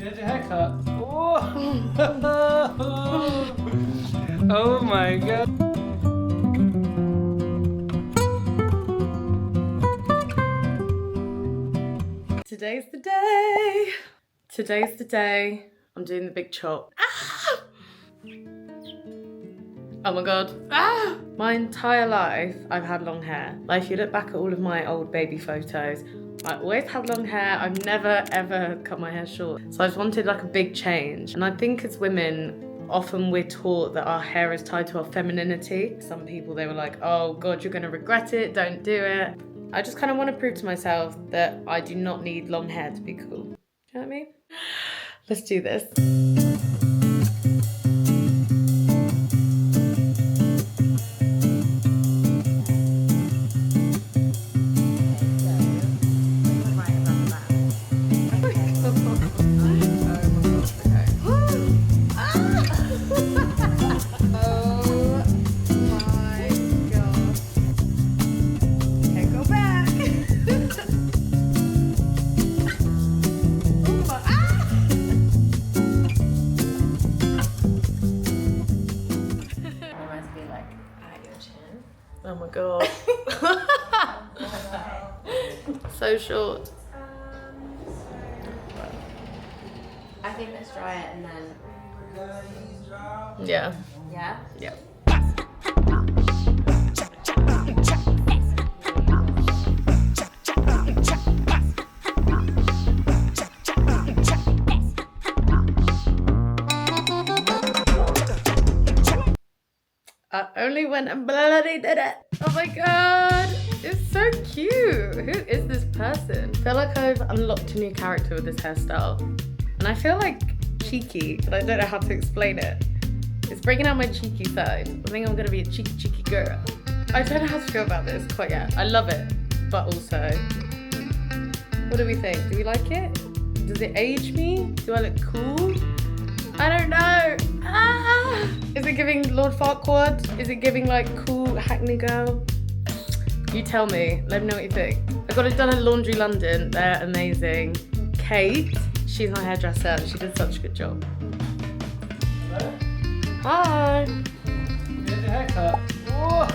Here's your haircut. Oh, oh my god. Today's the day. Today's the day. I'm doing the big chop. Ah! Oh my god. Ah! My entire life, I've had long hair. Like, if you look back at all of my old baby photos, I always had long hair. I've never ever cut my hair short. So I just wanted like a big change. And I think as women, often we're taught that our hair is tied to our femininity. Some people, they were like, oh god, you're gonna regret it, don't do it. I just kind of want to prove to myself that I do not need long hair to be cool. Do you know what I mean? Let's do this. Oh my god. So short. I think let's try it and then. Yeah. Yeah? Yeah. I only went and bloody did it. Oh my god, it's so cute. Who is this person? I feel like I've unlocked a new character with this hairstyle. And I feel like cheeky, but I don't know how to explain it. It's bringing out my cheeky side. I think I'm gonna be a cheeky girl. I don't know how to feel about this quite yet. I love it, but also, what do we think? Do we like it? Does it age me? Do I look cool? I don't know. Ah! Is it giving Lord Farquaad? Is it giving like cool Hackney girl? You tell me. Let me know what you think. I got it done at Laundry London. They're amazing. Kate, she's my hairdresser and she did such a good job. Hello? Hi. Here's your haircut. Oh,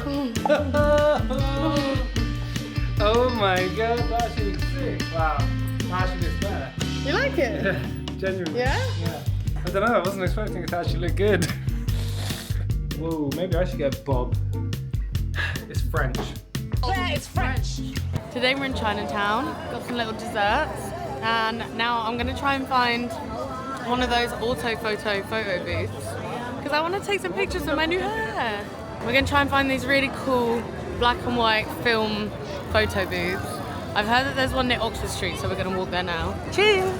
oh my god, that actually looks sick. Wow, that actually looks better. You like it? Yeah, genuinely. Yeah? Yeah. I don't know, I wasn't expecting it to actually look good. Whoa, maybe I should get Bob. It's French. Yeah, it's French. Today we're in Chinatown, got some little desserts, and now I'm gonna try and find one of those photo booths because I want to take some pictures of my new hair. We're gonna try and find these really cool black and white film photo booths. I've heard that there's one near Oxford Street, so we're gonna walk there now. Cheers!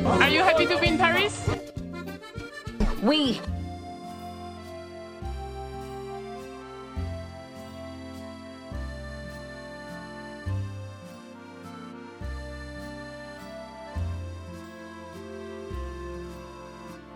Are you happy to be in Paris? Oui.